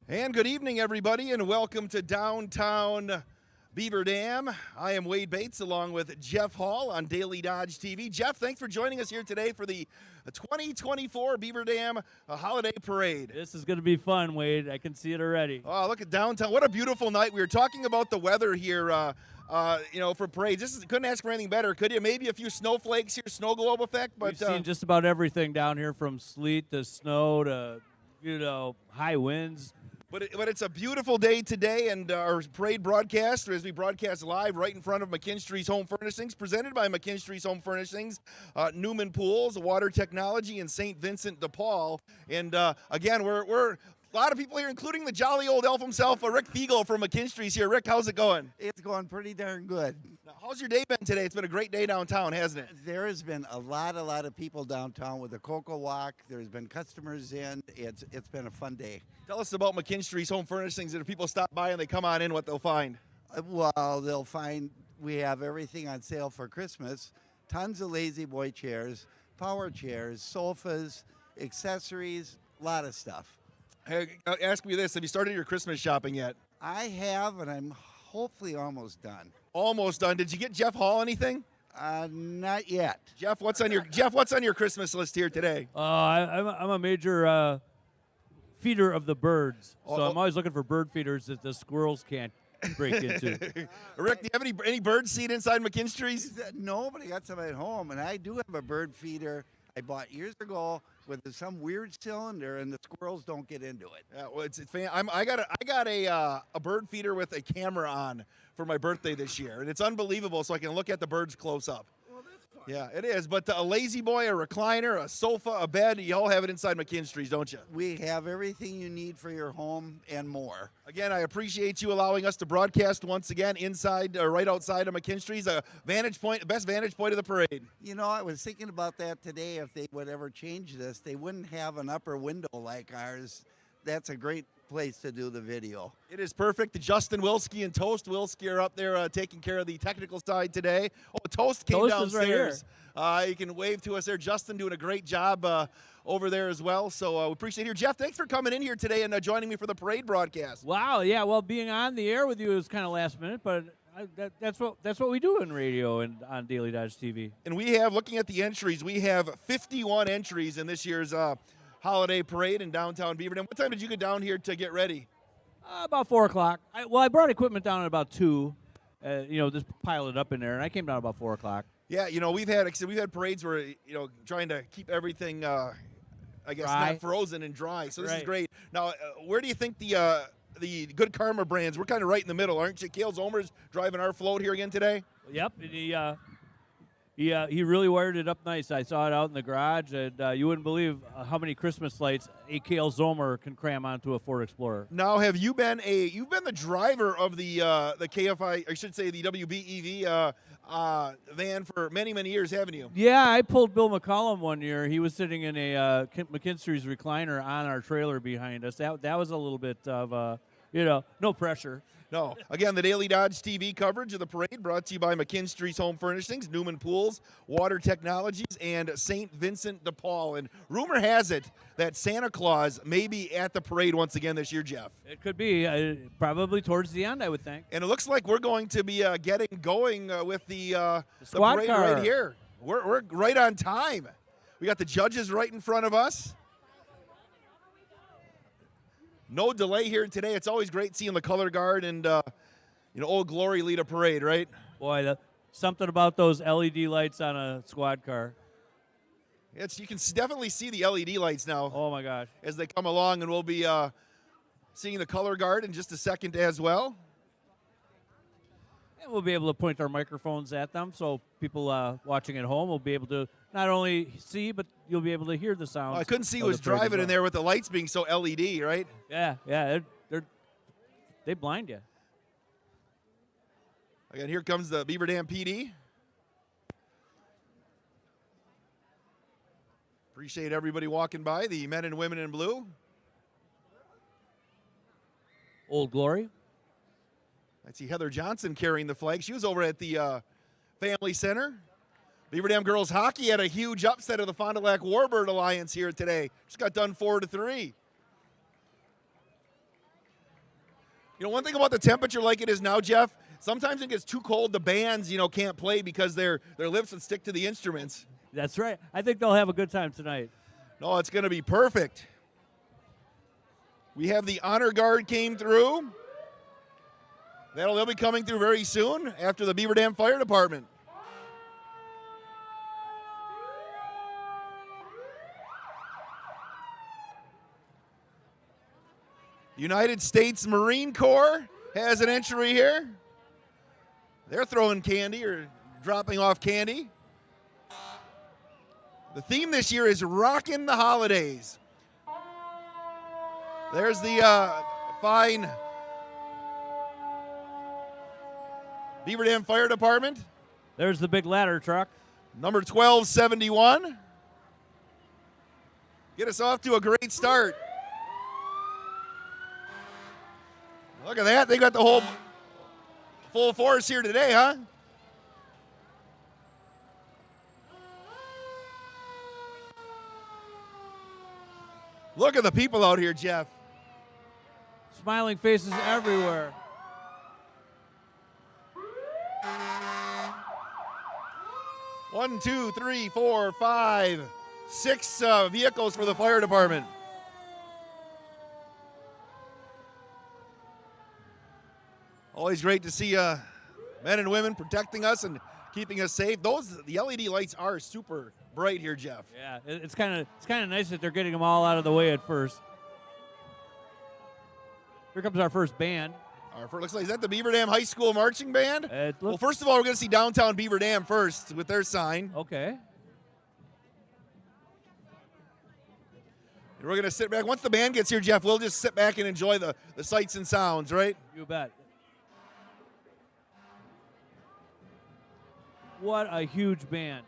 And good evening, everybody, and welcome to downtown Beaver Dam. I am Wade Bates along with Jeff Hall on Daily Dodge TV. Jeff, thanks for joining us here today for the 2024 Beaver Dam Holiday Parade. This is going to be fun, Wade. I can see it already. Oh, look at downtown. What a beautiful night. We were talking about the weather here, for parades. Couldn't ask for anything better, could you? Maybe a few snowflakes here, snow globe effect. But we've seen just about everything down here, from sleet to snow to, high winds. But it's a beautiful day today, and our parade broadcast, as we broadcast live right in front of McKinstry's Home Furnishings, presented by McKinstry's Home Furnishings, Newman Pools, Water Technology, and St. Vincent de Paul. And again, we're a lot of people here, including the jolly old elf himself, Rick Fiegel from McKinstry's here. Rick, how's it going? It's going pretty darn good. Now, how's your day been today? It's been a great day downtown, hasn't it? There has been a lot of people downtown with the Cocoa Walk. There's been customers in. It's been a fun day. Tell us about McKinstry's Home Furnishings, and if people stop by and they come on in, what they'll find. Well, they'll find we have everything on sale for Christmas. Tons of lazy boy chairs, power chairs, sofas, accessories, a lot of stuff. Hey, ask me this. Have you started your Christmas shopping yet? I have, and I'm hopefully almost done. Almost done. Did you get Jeff Hall anything? Not yet. Jeff, what's on your Christmas list here today? I'm a major feeder of the birds, so Oh. I'm always looking for bird feeders that the squirrels can't break into. Rick, do you have any bird seed inside McKinstry's? No, but I got some at home, and I do have a bird feeder I bought years ago with some weird cylinder, and the squirrels don't get into it. Yeah, well, I got a bird feeder with a camera on for my birthday this year, and it's unbelievable. So I can look at the birds close up. Well, that's fun. Yeah, it is. But a lazy boy, a recliner, a sofa, a bed, you all have it inside McKinstry's, don't you? We have everything you need for your home and more. Again, I appreciate you allowing us to broadcast once again inside, right outside of McKinstry's, a best vantage point of the parade. I was thinking about that today. If they would ever change this, they wouldn't have an upper window like ours. That's a great place to do the video. It is perfect. Justin Wilski and Toast Wilski are up there taking care of the technical side today. Oh, Toast came Toast is right downstairs. You can wave to us there. Justin doing a great job over there as well. So we appreciate it here. Jeff, thanks for coming in here today and joining me for the parade broadcast. Wow, yeah. Well, being on the air with you is kind of last minute, but that's what we do in radio and on Daily Dodge TV. And we have, looking at the entries, we have 51 entries in this year's holiday parade in downtown Beaver Dam. What time did you get down here to get ready? About 4 o'clock. I brought equipment down at about 2. Just pile it up in there, and I came down about 4 o'clock. Yeah, we've had parades where trying to keep everything Dry. not frozen and dry. So this is Right. great. Now, where do you think the Good Karma brands? We're kind of right in the middle, aren't you? Kale Zomer's driving our float here again today. Yep, and he really wired it up nice. I saw it out in the garage, and you wouldn't believe how many Christmas lights a Kale Zomer can cram onto a Ford Explorer. Now, you've been the driver of the KFI, I should say the WBEV van for many, many years, haven't you? Yeah, I pulled Bill McCollum one year. He was sitting in a McKinstry's recliner on our trailer behind us. That was a little bit of no pressure. No. Again, the Daily Dodge TV coverage of the parade brought to you by McKinstry's Home Furnishings, Newman Pools, Water Technologies, and St. Vincent de Paul. And rumor has it that Santa Claus may be at the parade once again this year, Jeff. It could be probably towards the end, I would think. And it looks like we're going to be getting going with the squad parade car right here. We're right on time. We got the judges right in front of us. No delay here today. It's always great seeing the color guard and Old Glory lead a parade, right? Boy, something about those LED lights on a squad car. You can definitely see the LED lights now. Oh my gosh! As they come along, and we'll be seeing the color guard in just a second as well. And we'll be able to point our microphones at them, so people watching at home will be able to not only see, but you'll be able to hear the sound. I couldn't see who was driving in there with the lights being so LED, right? Yeah, they blind you. Again, here comes the Beaver Dam PD. Appreciate everybody walking by, the men and women in blue. Old Glory. I see Heather Johnson carrying the flag. She was over at the Family Center Beaver Dam girls hockey had a huge upset of the Fond du Lac Warbird Alliance here today. Just got done 4-3. You know, one thing about the temperature like it is now, Jeff, sometimes it gets too cold. The bands, can't play because their lips would stick to the instruments. That's right. I think they'll have a good time tonight. No, it's going to be perfect. We have the honor guard came through. They'll be coming through very soon after the Beaver Dam Fire Department. United States Marine Corps has an entry here. They're throwing candy or dropping off candy. The theme this year is Rockin' the Holidays. There's the fine Beaver Dam Fire Department. There's the big ladder truck. Number 1271. Get us off to a great start. Look at that. They got the whole full force here today, huh? Look at the people out here, Jeff. Smiling faces everywhere. One, two, three, four, five, six vehicles for the fire department. Always great to see men and women protecting us and keeping us safe. The LED lights are super bright here, Jeff. Yeah, it's kind of nice that they're getting them all out of the way at first. Here comes our first band. Looks like, is that the Beaver Dam High School Marching Band? Well, first of all, we're going to see downtown Beaver Dam first with their sign. Okay. And we're going to sit back. Once the band gets here, Jeff, we'll just sit back and enjoy the sights and sounds, right? You bet. What a huge band.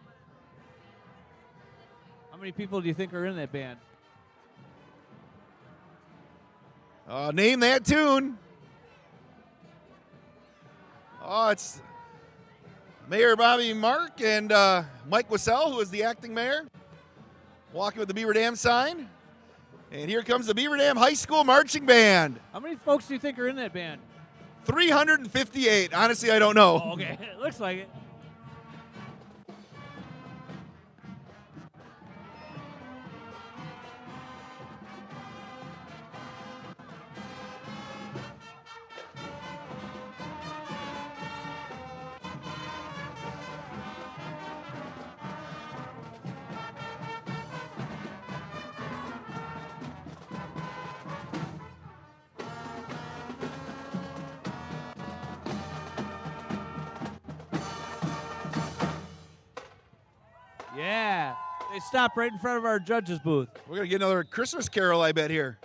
How many people do you think are in that band? Name that tune. Oh, it's Mayor Bobby Mark and Mike Wassell, who is the acting mayor, walking with the Beaver Dam sign. And here comes the Beaver Dam High School Marching Band. How many folks do you think are in that band? 358. Honestly, I don't know. Oh, okay, it looks like it. Yeah, they stopped right in front of our judge's booth. We're going to get another Christmas carol, I bet, here.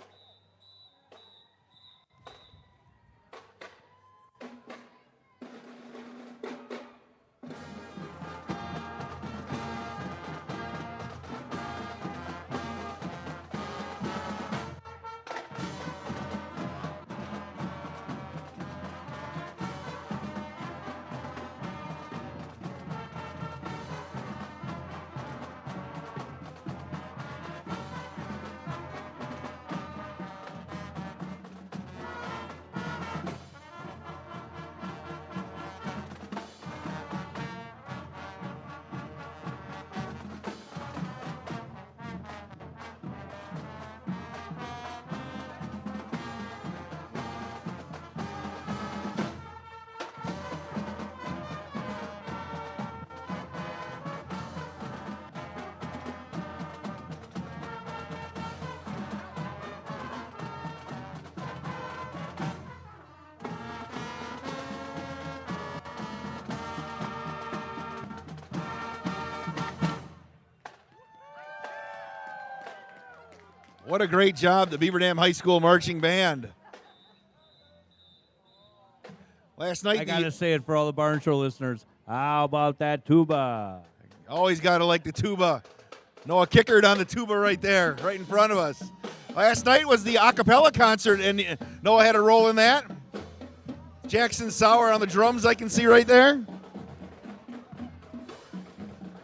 What a great job, the Beaver Dam High School Marching Band. Last night, I got to say it for all the Barn Show listeners. How about that tuba? Always got to like the tuba. Noah Kickard on the tuba right there, right in front of us. Last night was the a cappella concert, and Noah had a role in that. Jackson Sauer on the drums, I can see right there.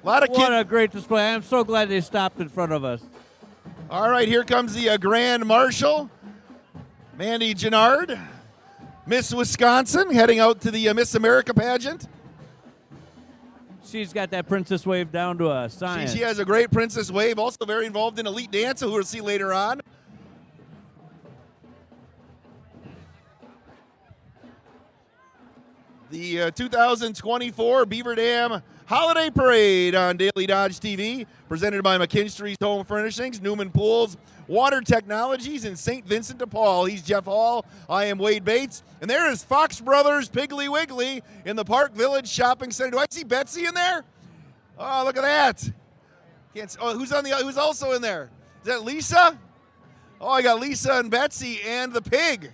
A lot of What kids. a great display. I'm so glad they stopped in front of us. All right, here comes the Grand Marshal, Mandy Gennard, Miss Wisconsin, heading out to the Miss America pageant. She's got that princess wave down to a science. She has a great princess wave, also very involved in elite dance, who we'll see later on. The 2024 Beaver Dam Holiday Parade on Daily Dodge TV, presented by McKinstry's Home Furnishings, Newman Pools, Water Technologies, and St. Vincent de Paul. He's Jeff Hall. I am Wade Bates. And there is Fox Brothers Piggly Wiggly in the Park Village Shopping Center. Do I see Betsy in there? Oh, look at that. Can't. Oh, who's also in there? Is that Lisa? Oh, I got Lisa and Betsy and the pig.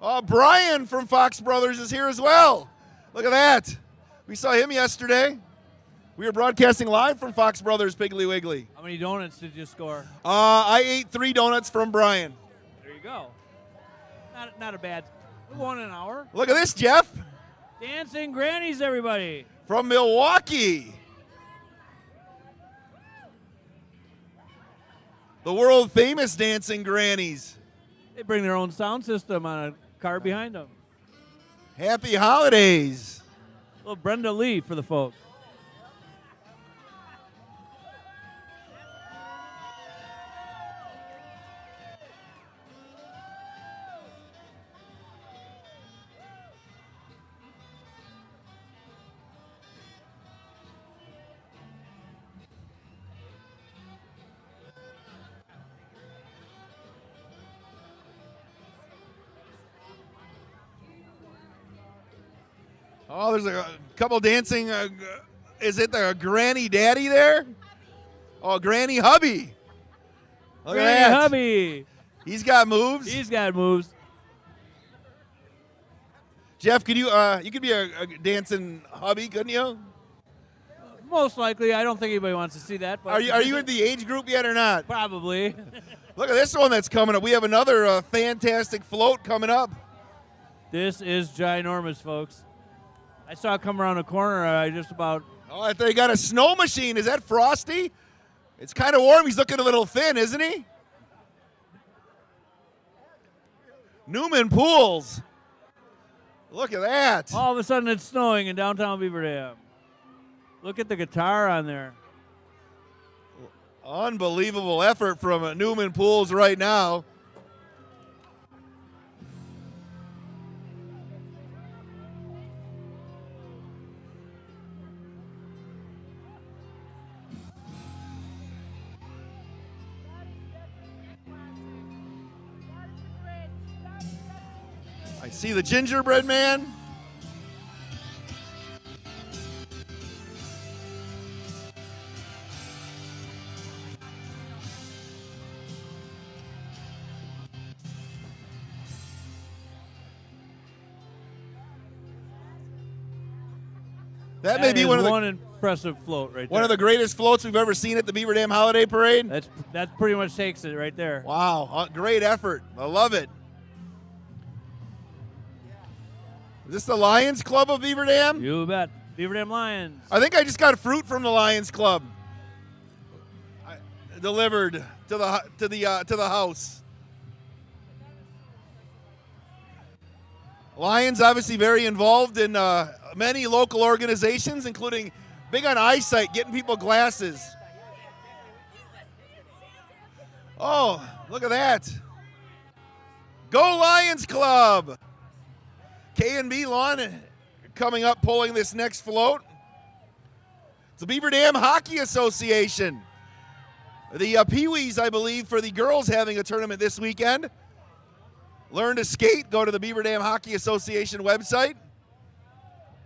Oh, Brian from Fox Brothers is here as well. Look at that. We saw him yesterday. We were broadcasting live from Fox Brothers Piggly Wiggly. How many donuts did you score? I ate 3 donuts from Brian. There you go. Not a bad. We won an hour. Look at this, Jeff. Dancing grannies, everybody. From Milwaukee. The world famous dancing grannies. They bring their own sound system on a car behind them. Happy holidays. Little Brenda Lee for the folks. Oh, there's a couple dancing. Is it the granny daddy there? Oh, granny hubby. Look Granny at that. hubby. He's got moves. He's got moves. Jeff, could you could be a dancing hubby, couldn't you? Most likely. I don't think anybody wants to see that. But Are you in the age group yet or not? Probably. Look at this one that's coming up. We have another fantastic float coming up. This is ginormous, folks. I saw it come around the corner. I just about. Oh, they got a snow machine. Is that Frosty? It's kind of warm. He's looking a little thin, isn't he? Newman Pools. Look at that. All of a sudden, it's snowing in downtown Beaver Dam. Look at the guitar on there. Unbelievable effort from Newman Pools right now. I see the gingerbread man. That may be is one of the impressive float right there. one of the greatest floats we've ever seen at the Beaver Dam Holiday Parade. That pretty much takes it right there. Wow, great effort. I love it. Is this the Lions Club of Beaver Dam? You bet. Beaver Dam Lions. I think I just got fruit from the Lions Club. Delivered to the house. Lions obviously very involved in many local organizations, including big on eyesight, getting people glasses. Oh, look at that. Go Lions Club. K&B Lawn coming up, pulling this next float. It's the Beaver Dam Hockey Association. The Pee-wees, I believe, for the girls having a tournament this weekend. Learn to skate, go to the Beaver Dam Hockey Association website.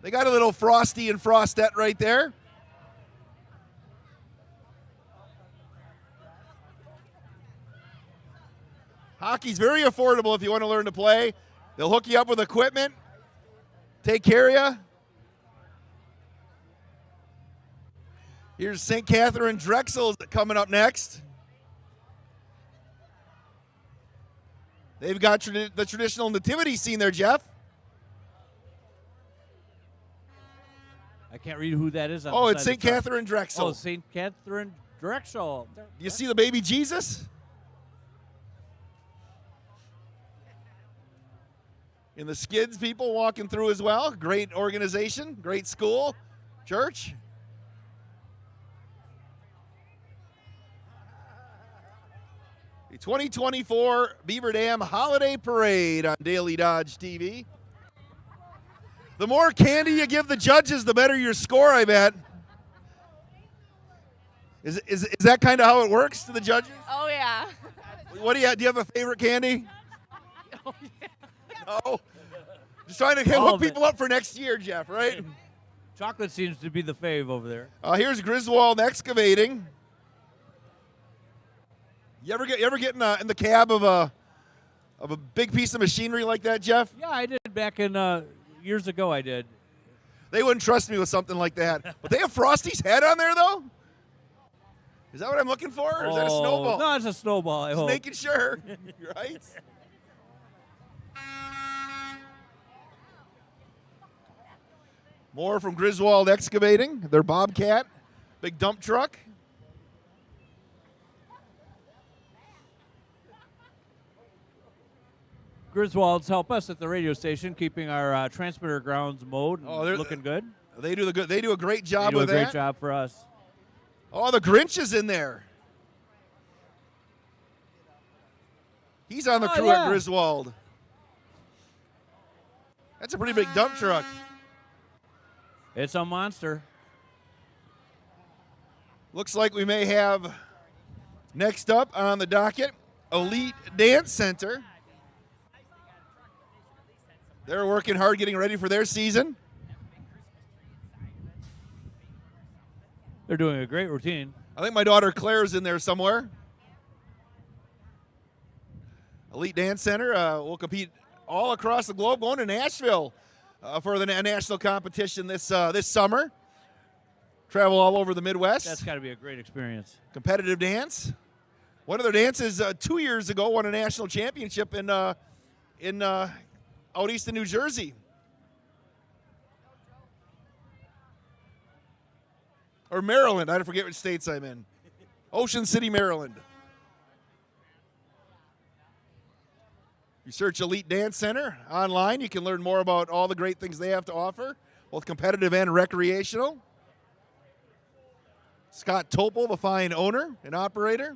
They got a little Frosty and Frostette right there. Hockey's very affordable if you want to learn to play. They'll hook you up with equipment, take care of you. Here's St. Catherine Drexel coming up next. They've got the traditional nativity scene there, Jeff. I can't read who that is. On Oh, the it's side St. of the truck. Catherine Drexel. Oh, St. Catherine Drexel. Do you see the baby Jesus? And the Skids people walking through as well. Great organization, great school, church. The 2024 Beaver Dam Holiday Parade on Daily Dodge TV. The more candy you give the judges, the better your score, I bet. Is that kind of how it works to the judges? Oh, yeah. What do you have a favorite candy? Oh, yeah. No. Just trying to All hook of it. people up for next year, Jeff, right? Chocolate seems to be the fave over there. Here's Griswold Excavating. You ever get in the cab of a big piece of machinery like that, Jeff? Yeah, I did back in years ago. I did. They wouldn't trust me with something like that. But they have Frosty's head on there, though? Is that what I'm looking for? Or is that a snowball? No, it's a snowball. I Just hope. making sure. Right? More from Griswold Excavating. Their Bobcat. Big dump truck. Griswolds help us at the radio station, keeping our transmitter grounds mowed and they're looking good. They do a great job They do a with great that. job for us. Oh, the Grinch is in there. He's on the Oh, crew yeah. at Griswold. That's a pretty big dump truck. It's a monster. Looks like we may have next up on the docket Elite Dance Center. They're working hard getting ready for their season. They're doing a great routine. I think my daughter Claire's in there somewhere. Elite Dance Center will compete all across the globe, going to Nashville for the national competition this summer. Travel all over the Midwest. That's got to be a great experience. Competitive dance. One of their dances 2 years ago won a national championship in out east in New Jersey. Or Maryland. I forget which states I'm in. Ocean City, Maryland. You search Elite Dance Center online. You can learn more about all the great things they have to offer, both competitive and recreational. Scott Topol, the fine owner and operator.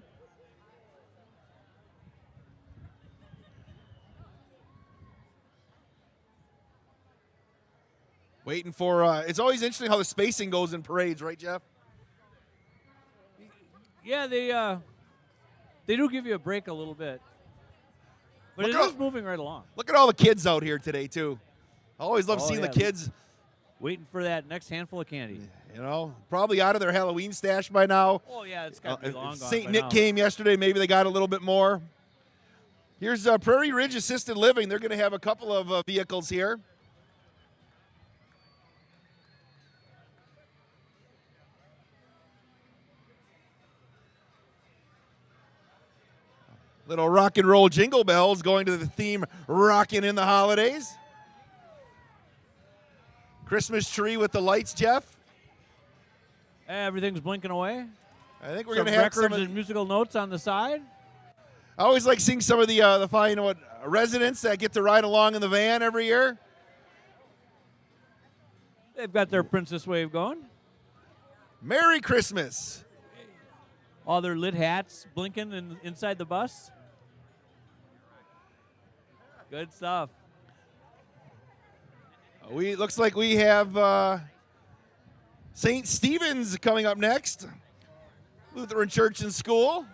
Waiting for, it's always interesting how the spacing goes in parades, right, Jeff? Yeah, they do give you a break a little bit. But Look it at is moving right along. Look at all the kids out here today, too. I always love Oh, seeing yeah. the kids, Waiting for that next handful of candy. you know, probably out of their Halloween stash by now. Oh, yeah, it's got to be long gone. St. by Nick now. came yesterday. Maybe they got a little bit more. Here's Prairie Ridge Assisted Living. They're going to have a couple of vehicles here. Little rock and roll jingle bells going to the theme Rockin' in the Holidays. Christmas tree with the lights, Jeff. Everything's blinking away. I think we're Some going to have records some of and musical notes on the side. I always like seeing some of the fine residents that get to ride along in the van every year. They've got their Princess Wave going. Merry Christmas. All their lit hats blinking inside the bus. Good stuff. Looks like we have St. Stephen's coming up next. Lutheran Church and School.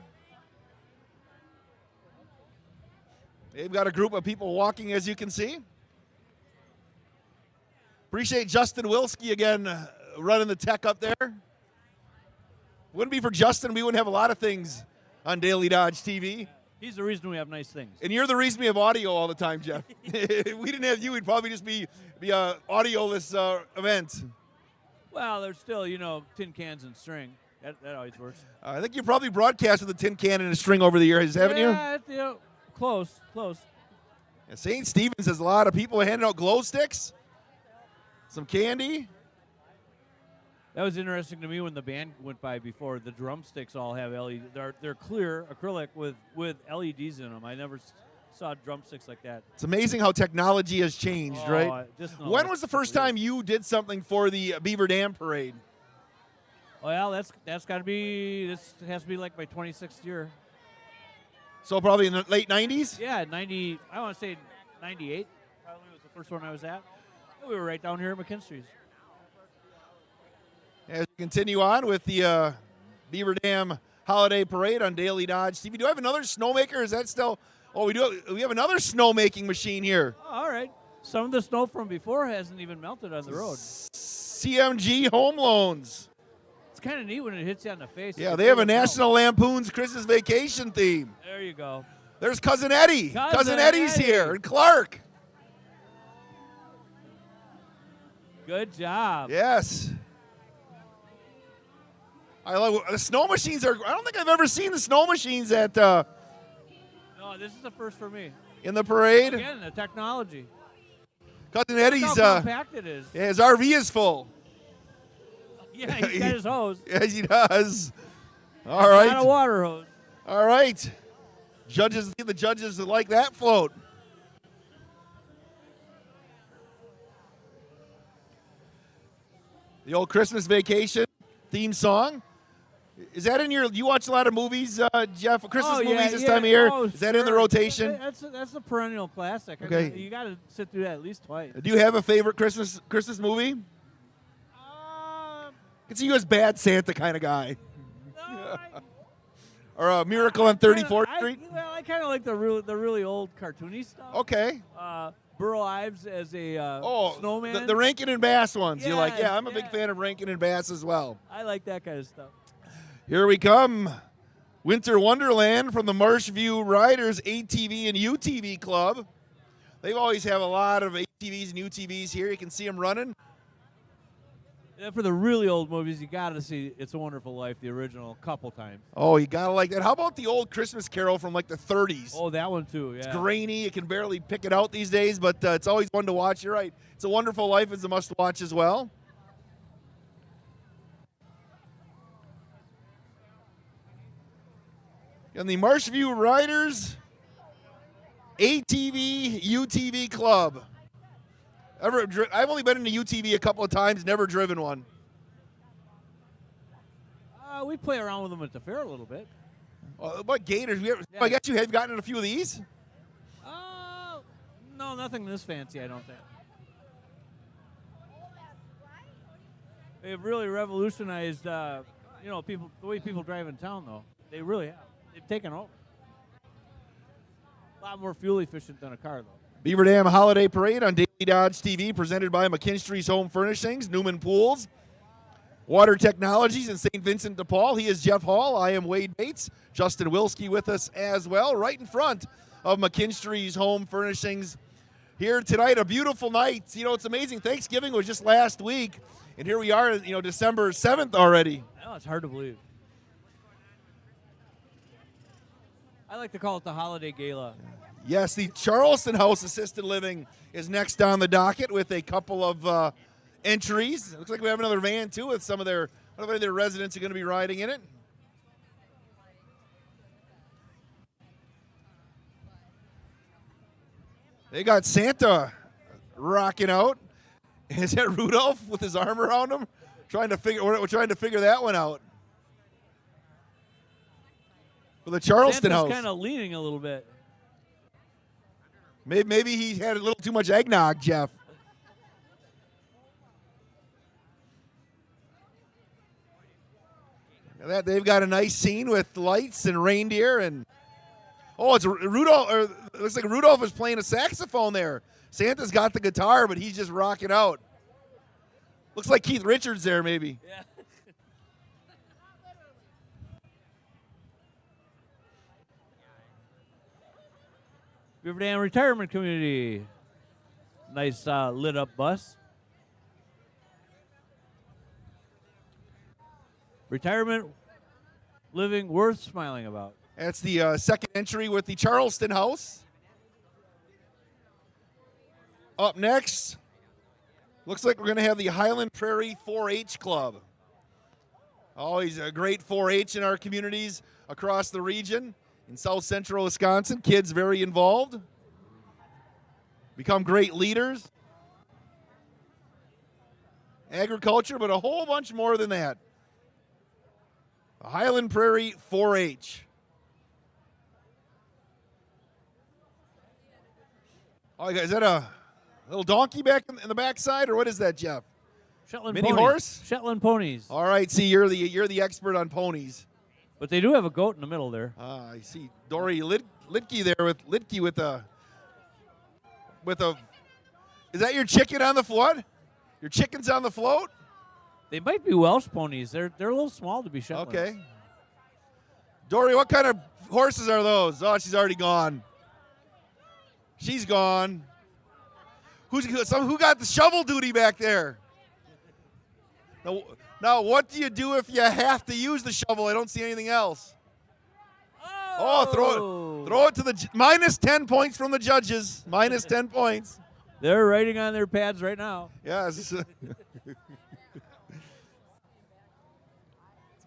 They've got a group of people walking, as you can see. Appreciate Justin Wilski again running the tech up there. Wouldn't be for Justin, we wouldn't have a lot of things on Daily Dodge TV. He's the reason we have nice things. And you're the reason we have audio all the time, Jeff. If we didn't have you, we'd probably just be a audioless event. Well, there's still, tin cans and string. That always works. I think you probably broadcasted the tin can and a string over the years, haven't you? Yeah, close. Yeah, St. Stephen's has a lot of people handing out glow sticks, some candy. That was interesting to me when the band went by before. The drumsticks all have LED. They're clear acrylic with LEDs in them. I never saw drumsticks like that. It's amazing how technology has changed, right? When was the first time you did something for the Beaver Dam Parade? Well, that's got to be. This has to be like my 26th year. So probably in the late 90s? Yeah, 90. I want to say 98. Probably was the first one I was at. We were right down here at McKinstry's. As we continue on with the Beaver Dam Holiday Parade on Daily Dodge TV. Do I have another snowmaker? Is that still? Oh, we do. We have another snowmaking machine here. Oh, all right. Some of the snow from before hasn't even melted on the road. CMG Home Loans. It's kind of neat when it hits you on the face. Yeah, they have a National Lampoon's Christmas Vacation theme. There you go. There's Cousin Eddie. Cousin Eddie's Eddie. here. And Clark. Good job. Yes. I love the snow machines. I don't think I've ever seen the snow machines at No, this is the first for me. in the parade. Again, the technology. Cousin Eddie's Look how compact it is. yeah, his RV is full. Yeah, he's got his hose. Yes, he does. All Not a right. water hose. All right. The judges like that float. The old Christmas Vacation theme song. Is that in your? You watch a lot of movies, Jeff? Christmas movies this time of year. Oh, Is that in the sure. rotation? That's a perennial classic. Okay. You got to sit through that at least twice. Do you have a favorite Christmas movie? Uh, I can see you as bad Santa kind of guy, no, or a Miracle on 34th Street. Well, I kind of like the really old cartoony stuff. Okay. Burl Ives as a snowman. the Rankin and Bass ones. You're like, Yes, yeah, I'm a big yeah. fan of Rankin and Bass as well. I like that kind of stuff. Here we come. Winter Wonderland from the Marshview Riders ATV and UTV Club. They always have a lot of ATVs and UTVs here. You can see them running. Yeah, for the really old movies, you got to see It's a Wonderful Life, the original, a couple times. Oh, you gotta like that. How about the old Christmas Carol from like the 30s? Oh, that one too. Yeah. It's grainy. You can barely pick it out these days, but it's always fun to watch. You're right. It's a Wonderful Life is a must-watch as well. And the Marshview Riders ATV UTV Club. I've only been in a UTV a couple of times, never driven one. We play around with them at the fair a little bit. What gators? Yeah. I guess you have gotten in a few of these. No, nothing this fancy, I don't think. They've really revolutionized, people, the way people drive in town, though. They really have. They've taken over. A lot more fuel efficient than a car, though. Beaver Dam Holiday Parade on Daily Dodge TV, presented by McKinstry's Home Furnishings, Newman Pools, Water Technologies, and St. Vincent de Paul. He is Jeff Hall. I am Wade Bates. Justin Wilski with us as well, right in front of McKinstry's Home Furnishings. Here tonight, a beautiful night. You know, it's amazing. Thanksgiving was just last week, and here we are, December 7th already. No, it's hard to believe. I like to call it the Holiday Gala. Yes, the Charleston House Assisted Living is next on the docket with a couple of entries. It looks like we have another van, too, with some of their residents are going to be riding in it. They got Santa rocking out. Is that Rudolph with his arm around him? We're trying to figure that one out. For the Charleston Santa's House. kind of leaning a little bit. Maybe he had a little too much eggnog, Jeff. That they've got a nice scene with lights and reindeer and it's Rudolph. Or it looks like Rudolph is playing a saxophone there. Santa's got the guitar, but he's just rocking out. Looks like Keith Richards there, maybe. Yeah. Beaver Dam Retirement Community. Nice lit up bus. Retirement living worth smiling about. That's the second entry with the Charleston House. Up next, looks like we're going to have the Highland Prairie 4-H Club. Always a great 4-H in our communities across the region. In South Central Wisconsin, kids very involved. Become great leaders. Agriculture, but a whole bunch more than that. Highland Prairie 4-H. Oh, is that a little donkey back in the backside, or what is that, Jeff? Shetland Mini ponies. horse? Shetland ponies. All right, see, you're the expert on ponies. But they do have a goat in the middle there. I see Dory Litke there with a. Is that your chicken on the float? Your chicken's on the float? They might be Welsh ponies. They're a little small to be Shetlands. Okay. Dory, what kind of horses are those? Oh, she's already gone. She's gone. Who got the shovel duty back there? Now, what do you do if you have to use the shovel? I don't see anything else. Oh, throw it to the minus 10 points from the judges. Minus 10 points. They're writing on their pads right now. Yes. It's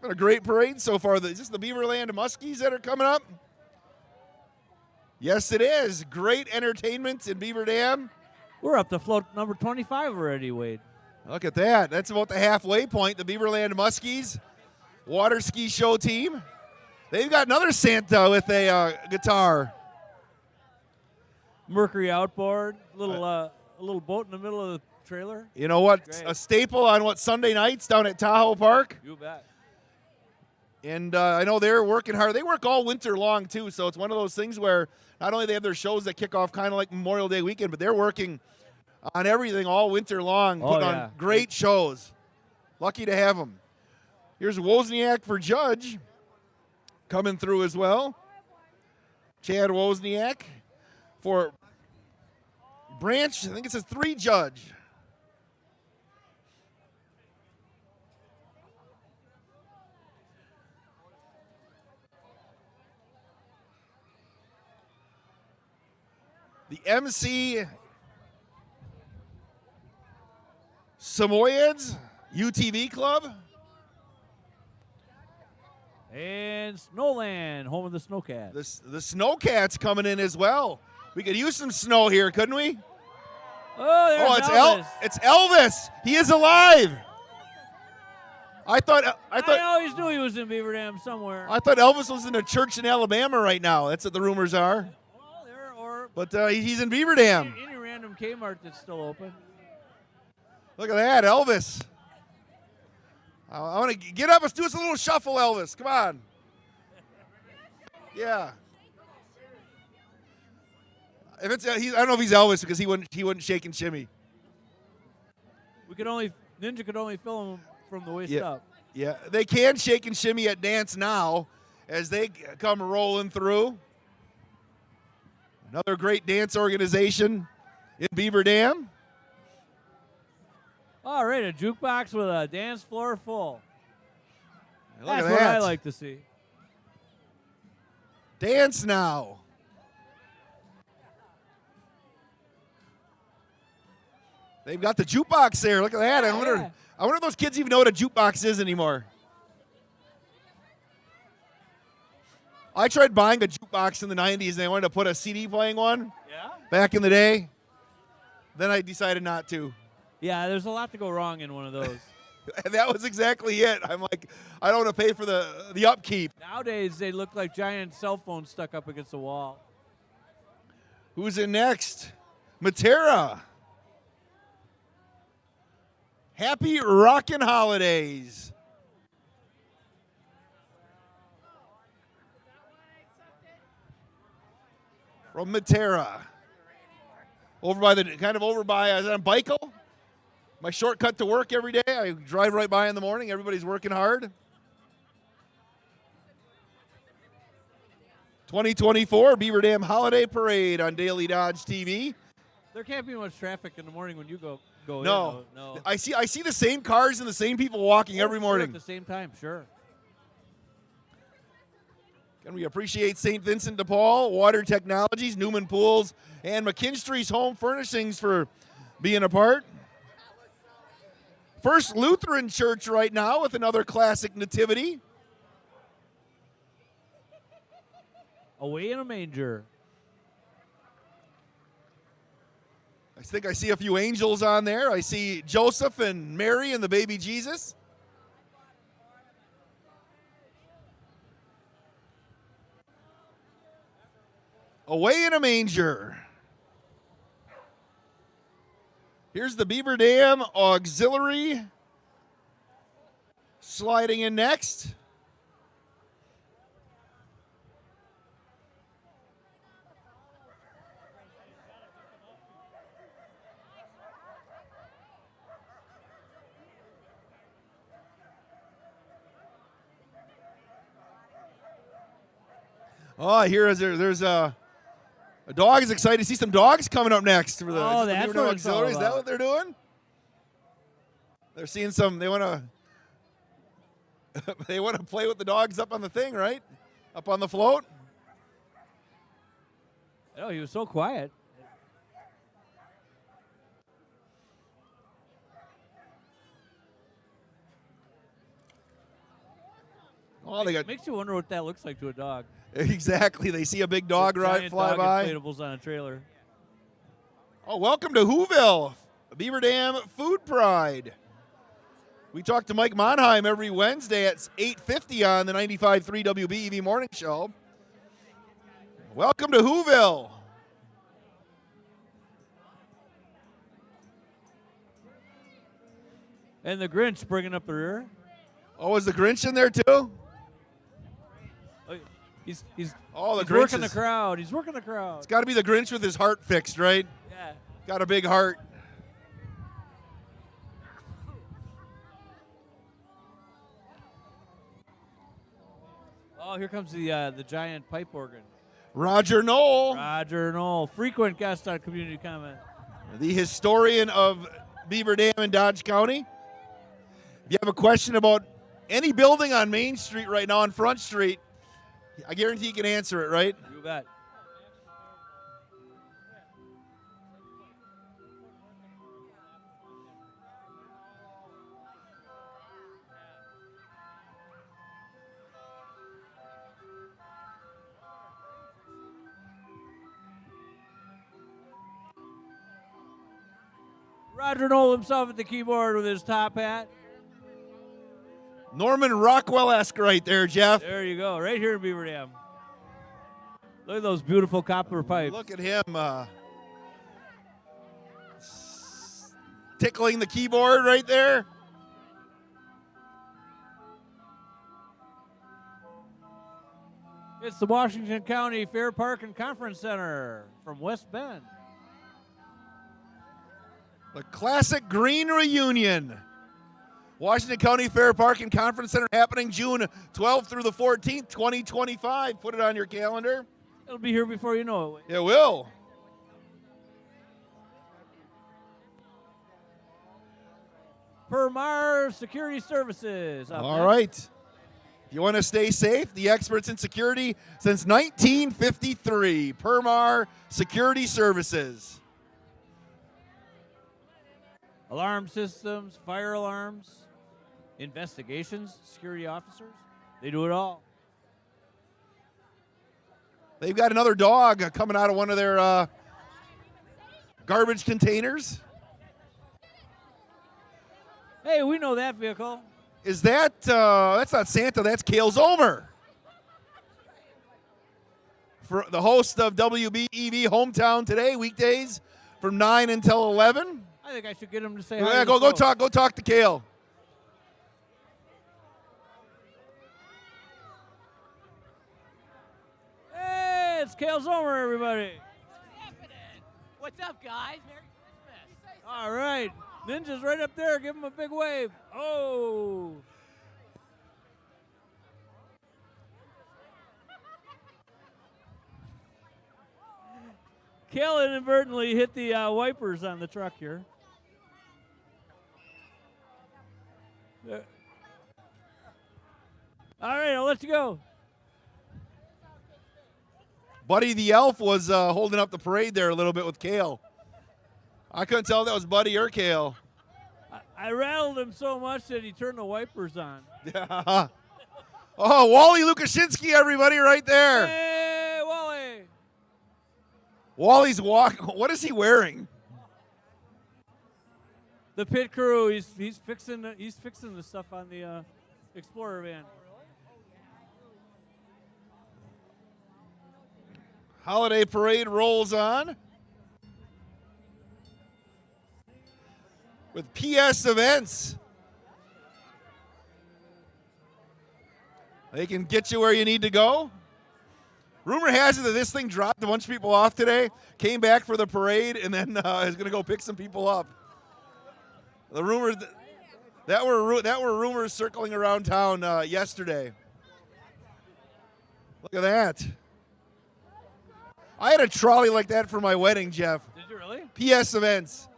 been a great parade so far. Is this the Beaverland Muskies that are coming up? Yes, it is. Great entertainment in Beaver Dam. We're up to float number 25 already, Wade. Look at that. That's about the halfway point. The Beaverland Muskies water ski show team. They've got another Santa with a guitar. Mercury outboard, a little boat in the middle of the trailer. You know what? Great. A staple on Sunday nights down at Tahoe Park. You bet. And I know they're working hard. They work all winter long, too, so it's one of those things where not only they have their shows that kick off kind of like Memorial Day weekend, but they're working on everything all winter long, putting on great shows. Lucky to have them. Here's Wozniak for judge coming through as well. Chad Wozniak for Branch. I think it says 3 judge. The MC Samoyeds UTV Club. And Snowland, home of the Snowcats. The Snowcats coming in as well. We could use some snow here, couldn't we? Oh, there's Elvis. It's Elvis. He is alive. I always knew he was in Beaver Dam somewhere. I thought Elvis was in a church in Alabama right now. That's what the rumors are. Well, there or But he's in Beaver Dam. any random Kmart that's still open. Look at that, Elvis. I want to get up. Let's do us a little shuffle, Elvis. Come on. Yeah. If it's I don't know if he's Elvis because he wouldn't shake and shimmy. Ninja could only film him from the waist up. Yeah, they can shake and shimmy at Dance Now as they come rolling through. Another great dance organization in Beaver Dam. All right, a jukebox with a dance floor full. Look That's at what that. I like to see. Dance Now. They've got the jukebox there. Look at that. I wonder if those kids even know what a jukebox is anymore. I tried buying a jukebox in the 90s, and I wanted to put a CD playing one back in the day. Then I decided not to. Yeah, there's a lot to go wrong in one of those. And that was exactly it. I'm like, I don't want to pay for the upkeep. Nowadays, they look like giant cell phones stuck up against the wall. Who's in next? Matera. Happy Rockin' Holidays. From Matera. Over by is that on Bickel? My shortcut to work every day. I drive right by in the morning. Everybody's working hard. 2024 Beaver Dam Holiday Parade on Daily Dodge TV. There can't be much traffic in the morning when you go No. in. No. I see the same cars and the same people walking every morning. At the same time, sure. And we appreciate St. Vincent de Paul, Water Technologies, Newman Pools, and McKinstry's Home Furnishings for being a part. First Lutheran Church right now with another classic nativity. Away in a manger. I think I see a few angels on there. I see Joseph and Mary and the baby Jesus. Away in a manger. Here's the Beaver Dam Auxiliary sliding in next. Oh, here there's a dog is excited to see some dogs coming up next for the, Oh, is this the that's Beaver Dam what it's all Auxiliary. Is that about. what they're doing? They're seeing some. They want to. They want to play with the dogs up on the thing, right? Up on the float. Oh, he was so quiet. Oh, they got Makes you wonder what that looks like to a dog. exactly. They see a big dog ride fly Giant dog by. inflatables on a trailer. Oh, welcome to Whoville, Beaver Dam Food Pride. We talk to Mike Monheim every Wednesday at 8:50 on the 95.3 WBEV Morning Show. Welcome to Whoville. And the Grinch bringing up the rear. Oh, is the Grinch in there too? Oh, he's Oh, the he's Grinch working the is- crowd. He's working the crowd. It's got to be the Grinch with his heart fixed, right? Yeah. Got a big heart. Oh, here comes the giant pipe organ. Roger Knoll, Roger Knoll, frequent guest on Community Comment. the historian of Beaver Dam in Dodge County. If you have a question about any building on Main Street right now on Front Street, I guarantee you can answer it, right? You bet. Roger Knoll himself at the keyboard with his top hat. Norman Rockwell-esque right there, Jeff. There you go, right here in Beaver Dam. Look at those beautiful copper pipes. Look at him tickling the keyboard right there. It's the Washington County Fair Park and Conference Center from West Bend. The classic green reunion. Washington County Fair Park and Conference Center happening June 12th through the 14th, 2025. Put it on your calendar. It'll be here before you know it. It will. Permar Security Services. up All next. right. If you want to stay safe, the experts in security since 1953. Permar Security Services. Alarm systems, fire alarms, investigations, security officers. They do it all. They've got another dog coming out of one of their garbage containers. Hey, we know that vehicle. Is that, that's not Santa, that's Cale Zomer. For the host of WBEV Hometown Today, weekdays from 9 until 11. I think I should get him to say hi. Yeah, to go the show. go talk to Cale. Hey, it's Cale Zomer, everybody. What's up, guys? Merry Christmas. All right. Ninja's right up there. Give him a big wave. Oh. Cale inadvertently hit the wipers on the truck here. There. All right, I'll let you go. Buddy the Elf was holding up the parade there a little bit with Cale. I couldn't tell if that was Buddy or Cale. I rattled him so much that he turned the wipers on. Yeah. Oh, Wally Lukashinsky, everybody, right there. Hey, Wally! Wally's walking. What is he wearing? The pit crew. He's fixing the stuff on the Explorer van. Holiday parade rolls on with PS events. They can get you where you need to go. Rumor has it that this thing dropped a bunch of people off today, came back for the parade, and then is going to go pick some people up. The rumors that were rumors circling around town yesterday. Look at that. I had a trolley like that for my wedding, Jeff. Did you really? PS events.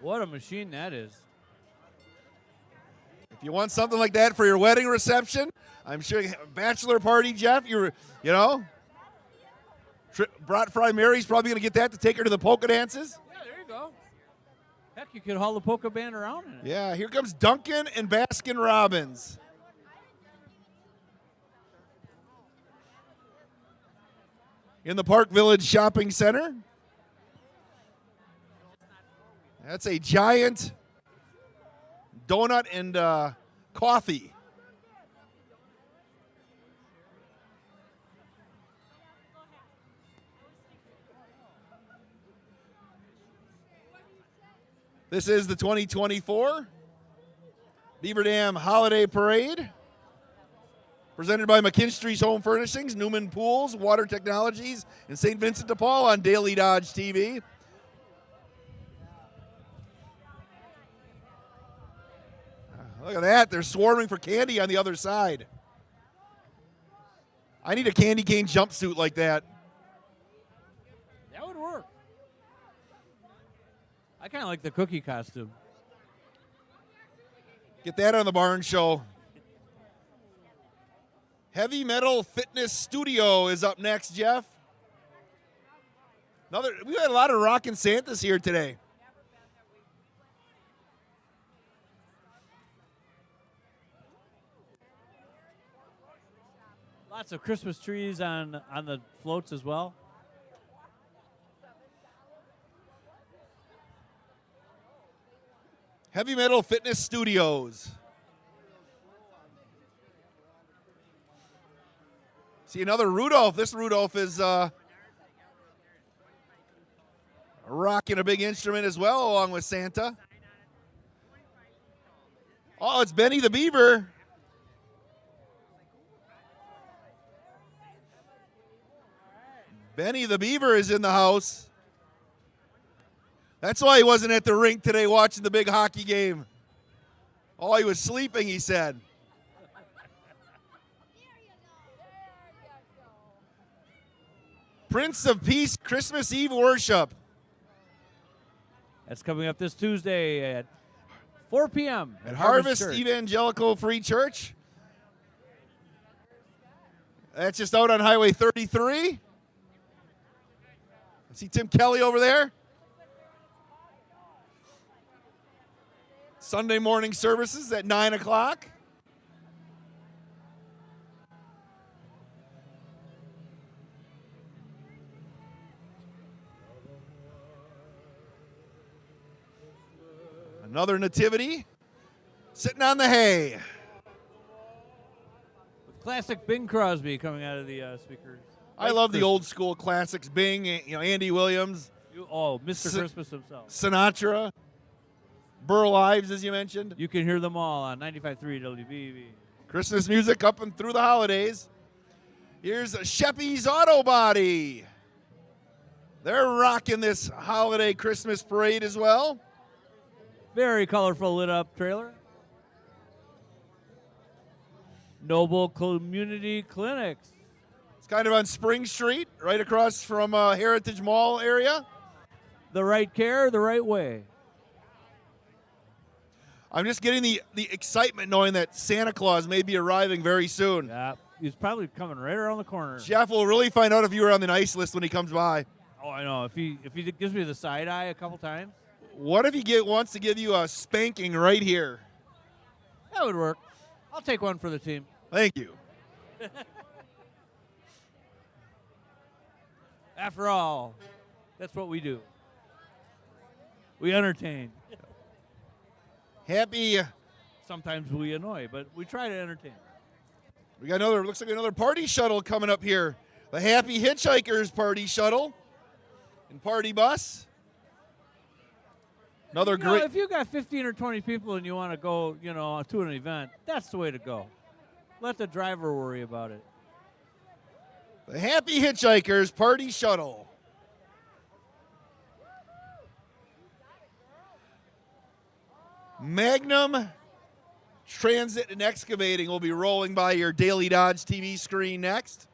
What a machine that is. If you want something like that for your wedding reception, I'm sure bachelor party, Jeff, Brought Fry Mary's probably going to get that to take her to the polka dances. Yeah, there you go. Heck, you could haul the polka band around in it. Yeah, here comes Duncan and Baskin Robbins. In the Park Village Shopping Center. That's a giant donut and coffee. This is the 2024 Beaver Dam Holiday Parade, presented by McKinstry's Home Furnishings, Newman Pools, Water Technologies, and St. Vincent de Paul on Daily Dodge TV. Look at that. They're swarming for candy on the other side. I need a candy cane jumpsuit like that. That would work. I kind of like the cookie costume. Get that on the barn show. Heavy Metal Fitness Studio is up next, Jeff. We had a lot of rockin' Santas here today. Lots of Christmas trees on the floats as well. Heavy Metal Fitness Studios. See another Rudolph. This Rudolph is rocking a big instrument as well, along with Santa. Oh, it's Benny the Beaver. Benny the Beaver is in the house. That's why he wasn't at the rink today watching the big hockey game. Oh, he was sleeping, he said. Prince of Peace Christmas Eve worship. That's coming up this Tuesday at 4 p.m. At Harvest Church. Evangelical Free Church. That's just out on Highway 33. I see Tim Kelly over there. Sunday morning services at 9 o'clock. Another nativity sitting on the hay. With classic Bing Crosby coming out of the speakers. I love the old school classics. Bing, Andy Williams. Mr. Christmas himself. Sinatra. Burl Ives, as you mentioned. You can hear them all on 95.3 WBV. Christmas music up and through the holidays. Here's Sheppy's Auto Body. They're rocking this holiday Christmas parade as well. Very colorful lit up trailer. Noble Community Clinics. It's kind of on Spring Street, right across from Heritage Mall area. The right care, the right way. I'm just getting the excitement knowing that Santa Claus may be arriving very soon. Yeah, he's probably coming right around the corner. Jeff will really find out if you were on the nice list when he comes by. Oh, I know. If he gives me the side eye a couple times. What if he wants to give you a spanking right here? That would work. I'll take one for the team. Thank you. After all, that's what we do. We entertain. Happy. Sometimes we annoy, but we try to entertain. We got looks like another party shuttle coming up here. The Happy Hitchhikers party shuttle and party bus. Another great. If you got 15 or 20 people and you want to go, to an event, that's the way to go. Let the driver worry about it. The Happy Hitchhikers party shuttle. Magnum Transit and Excavating will be rolling by your Daily Dodge TV screen next.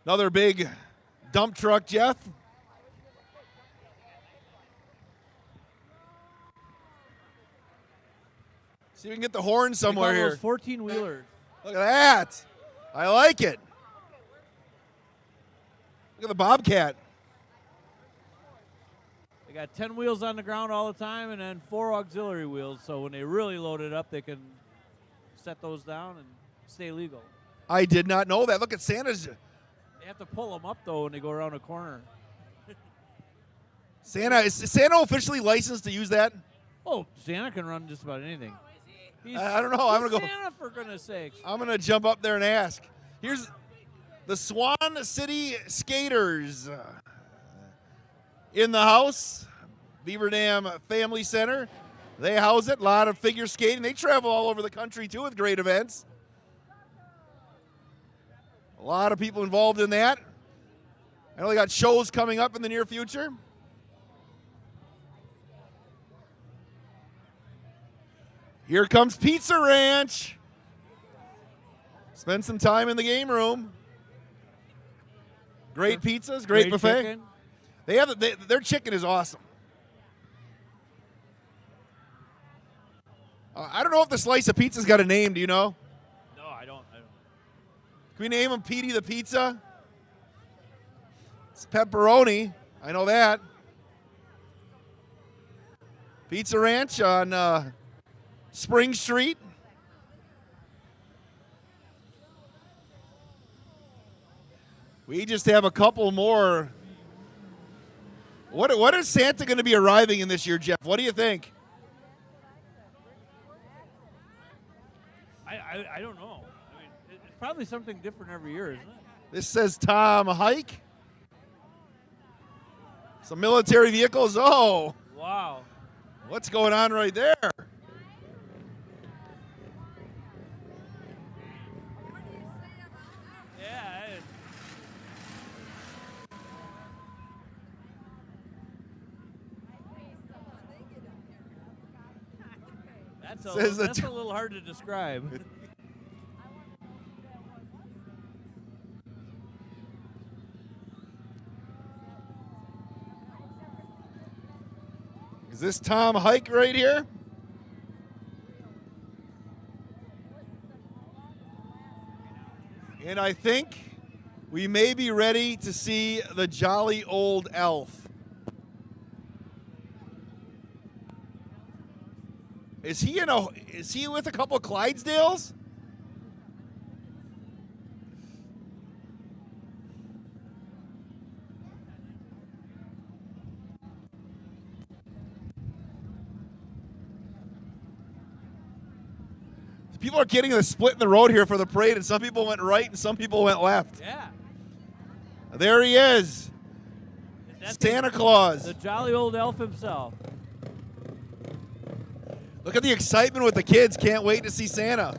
Another big dump truck, Jeff. See if we can get the horn somewhere here. 14-wheelers. Look at that. I like it. Look at the Bobcat. They got 10 wheels on the ground all the time and then 4 auxiliary wheels. So when they really load it up, they can set those down and stay legal. I did not know that. Look at Santa's. They have to pull them up, though, when they go around a corner. Is Santa officially licensed to use that? Oh, Santa can run just about anything. I don't know. I'm gonna go. Santa, for goodness sakes. I'm gonna jump up there and ask. Here's the Swan City Skaters in the house. Beaver Dam Family Center. They house it. A lot of figure skating. They travel all over the country too with great events. A lot of people involved in that. I know they got shows coming up in the near future. Here comes Pizza Ranch. Spend some time in the game room. Great pizzas, great buffet. Chicken. They have their chicken is awesome. I don't know if the slice of pizza's got a name. Do you know? No, I don't. Can we name him Petey the Pizza? It's pepperoni. I know that. Pizza Ranch on Spring Street. We just have a couple more. What is Santa going to be arriving in this year, Jeff? What do you think? I don't know. I mean, it's probably something different every year, isn't it? This says Tom Hike. Some military vehicles. Oh, Wow. what's going on right there? Yeah. That's Says the a little hard to describe. Is this Tom Hike right here? And I think we may be ready to see the jolly old elf. Is he with a couple of Clydesdales? People are getting a split in the road here for the parade, and some people went right and some people went left. Yeah. There he is. That's Santa Claus. The jolly old elf himself. Look at the excitement with the kids. Can't wait to see Santa.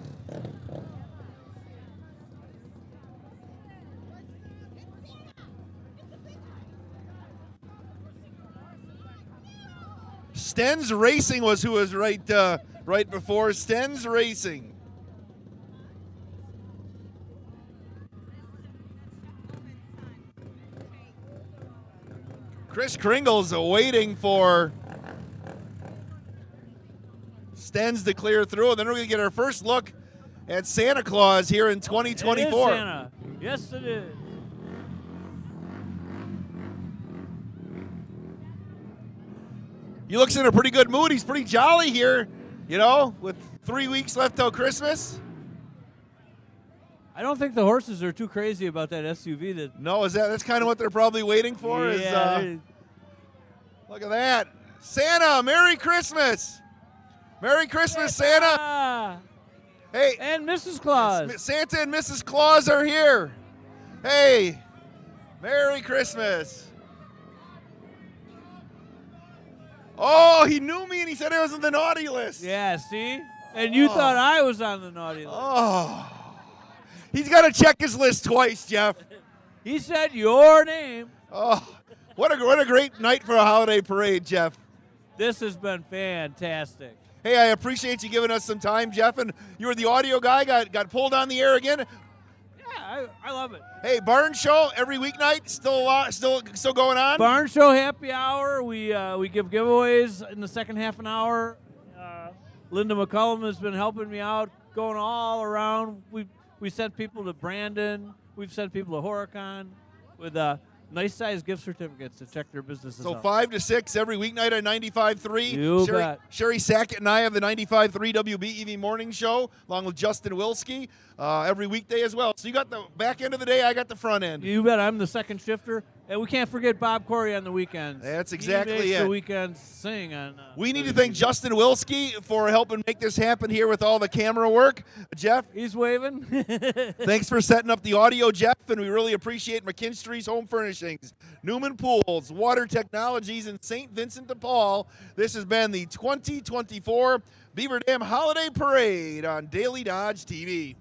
Sten's Racing was who was right before. Sten's Racing. Chris Kringle's waiting for Sten's to clear through, and then we're going to get our first look at Santa Claus here in It is 2024. Santa. Yes, it is. He looks in a pretty good mood. He's pretty jolly here, you know, with 3 weeks left till Christmas. I don't think the horses are too crazy about that SUV. No, that's kind of what they're probably waiting for. Yeah, Look at that. Santa, Merry Christmas. Merry Christmas, Santa. Ah, Hey, and Mrs. Claus. Santa and Mrs. Claus are here. Hey, Merry Christmas. Oh, he knew me and he said I was on the naughty list. Yeah, see? And you thought I was on the naughty list. Oh, he's got to check his list twice, Jeff. He said your name. Oh, what a great night for a holiday parade, Jeff. This has been fantastic. Hey, I appreciate you giving us some time, Jeff. And you were the audio guy, got pulled on the air again. Yeah, I love it. Hey, Barn Show every weeknight, still going on. Barn Show happy hour. We give giveaways in the second half an hour. Linda McCullum has been helping me out, going all around. We sent people to Brandon. We've sent people to Horicon with nice size gift certificates to check their businesses So out. 5 to 6 every weeknight on 95.3. You bet. Sherry Sackett and I have the 95.3 WBEV morning show along with Justin Wilski every weekday as well. So you got the back end of the day, I got the front end. You bet. I'm the second shifter. And we can't forget Bob Corey on the weekends. That's exactly he makes it. the weekends sing on. We need to thank Justin Wilski for helping make this happen here with all the camera work. Jeff, He's waving. thanks for setting up the audio, Jeff, and we really appreciate McKinstry's Home Furnishings, Newman Pools, Water Technologies, and St. Vincent de Paul. This has been the 2024 Beaver Dam Holiday Parade on Daily Dodge TV.